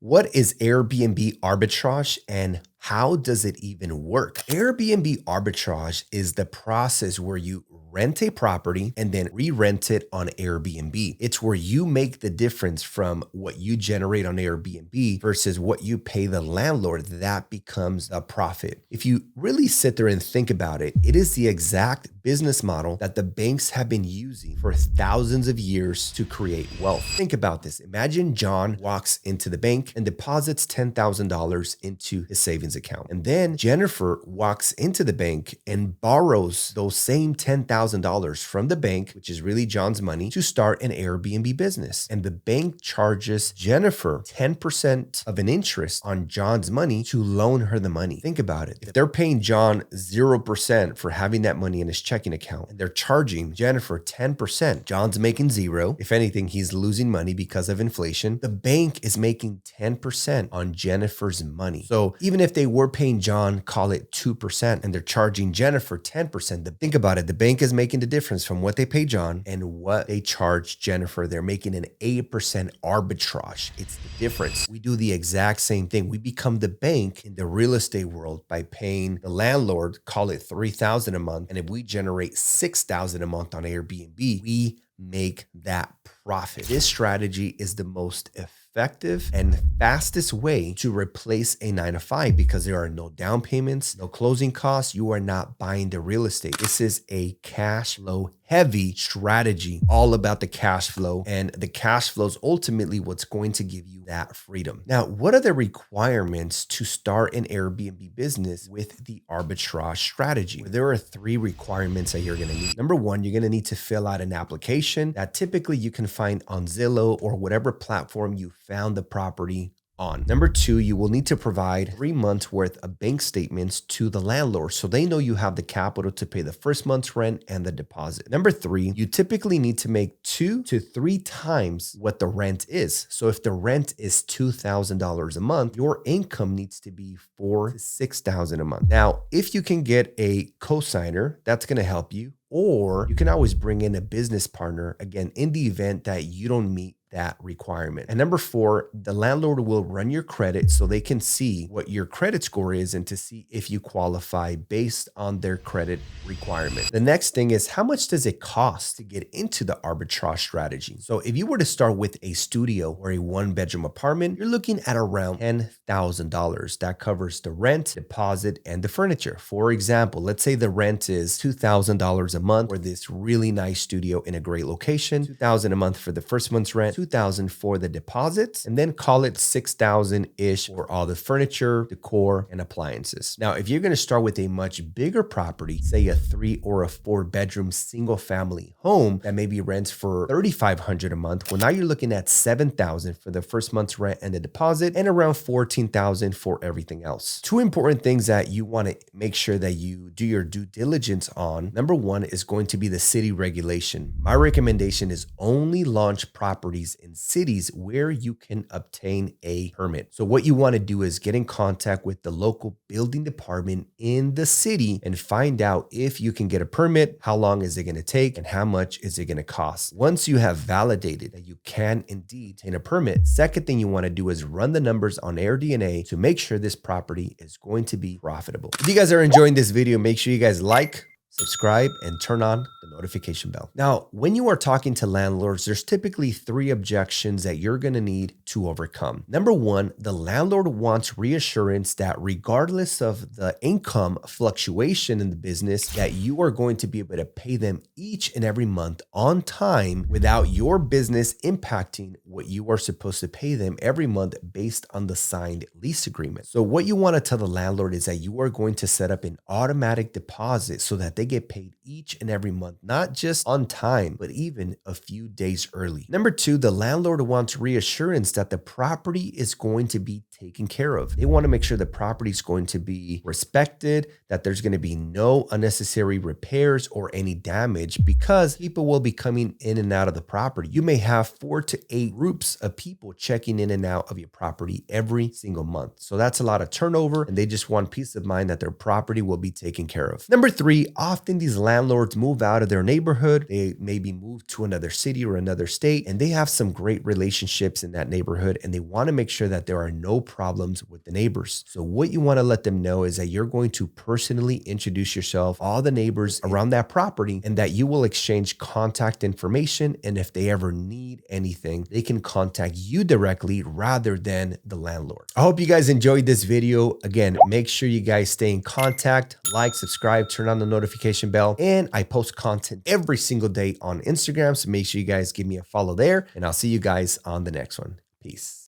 What is Airbnb arbitrage and how does it even work? Airbnb arbitrage is the process where you rent a property and then re-rent it on Airbnb. It's where you make the difference from what you generate on Airbnb versus what you pay the landlord. That becomes a profit. If you really sit there and think about it, it is the exact business model that the banks have been using for thousands of years to create wealth. Think about this. Imagine John walks into the bank and deposits $10,000 into his savings account. And then Jennifer walks into the bank and borrows those same $10,000 from the bank, which is really John's money, to start an Airbnb business. And the bank charges Jennifer 10% of an interest on John's money to loan her the money. Think about it. If they're paying John 0% for having that money in his checking account and they're charging Jennifer 10%, John's making zero. If anything, he's losing money because of inflation. The bank is making 10% on Jennifer's money. So even if they were paying John, call it 2%, and they're charging Jennifer 10%, think about it. The bank is making the difference from what they pay John and what they charge Jennifer. They're making an 8% arbitrage. It's the difference. We do the exact same thing. We become the bank in the real estate world by paying the landlord, call it $3,000 a month. And if we generate $6,000 a month on Airbnb, we make that profit. This strategy is the most effective and fastest way to replace a 9-to-5 because there are no down payments, no closing costs. You are not buying the real estate. This is a cash flow heavy strategy, all about the cash flow, and the cash flow is ultimately what's going to give you that freedom. Now, what are the requirements to start an Airbnb business with the arbitrage strategy? There are 3 requirements that you're going to need. Number 1, you're going to need to fill out an application that typically you can find on Zillow or whatever platform you found the property on. Number 2, you will need to provide 3 months worth of bank statements to the landlord so they know you have the capital to pay the first month's rent and the deposit. Number 3, you typically need to make 2 to 3 times what the rent is. So if the rent is $2,000 a month, your income needs to be $4,000 to $6,000 a month. Now, if you can get a cosigner, that's going to help you. Or you can always bring in a business partner, again, in the event that you don't meet that requirement. And number 4, the landlord will run your credit so they can see what your credit score is and to see if you qualify based on their credit requirement. The next thing is, how much does it cost to get into the arbitrage strategy? So if you were to start with a studio or a 1-bedroom apartment, you're looking at around $10,000. That covers the rent, deposit, and the furniture. For example, let's say the rent is $2,000 a month for this really nice studio in a great location, $2,000 a month for the first month's rent, $2,000 for the deposits, and then call it $6,000-ish for all the furniture, decor, and appliances. Now, if you're going to start with a much bigger property, say a 3 or a 4-bedroom single family home that maybe rents for $3,500 a month, well, now you're looking at $7,000 for the first month's rent and the deposit, and around $14,000 for everything else. 2 important things that you want to make sure that you do your due diligence on. Number 1 is going to be the city regulation. My recommendation is only launch properties in cities where you can obtain a permit. So what you want to do is get in contact with the local building department in the city and find out if you can get a permit, how long is it going to take, and how much is it going to cost. Once you have validated that you can indeed obtain a permit, second thing you want to do is run the numbers on AirDNA to make sure this property is going to be profitable. If you guys are enjoying this video, make sure you guys like, subscribe, and turn on the notification bell. Now, when you are talking to landlords, there's typically 3 objections that you're going to need to overcome. Number 1, the landlord wants reassurance that regardless of the income fluctuation in the business, that you are going to be able to pay them each and every month on time without your business impacting what you are supposed to pay them every month based on the signed lease agreement. So what you want to tell the landlord is that you are going to set up an automatic deposit so that they get paid each and every month, not just on time, but even a few days early. Number 2, the landlord wants reassurance that the property is going to be taken care of. They want to make sure the property is going to be respected, that there's going to be no unnecessary repairs or any damage because people will be coming in and out of the property. You may have 4 to 8 groups of people checking in and out of your property every single month. So that's a lot of turnover, and they just want peace of mind that their property will be taken care of. Number 3, often these landlords move out of their neighborhood. They maybe move to another city or another state, and they have some great relationships in that neighborhood, and they want to make sure that there are no problems with the neighbors. So what you want to let them know is that you're going to personally introduce yourself, all the neighbors around that property, and that you will exchange contact information. And if they ever need anything, they can contact you directly rather than the landlord. I hope you guys enjoyed this video. Again, make sure you guys stay in contact, like, subscribe, turn on the notification bell, and I post content every single day on Instagram. So make sure you guys give me a follow there, and I'll see you guys on the next one. Peace.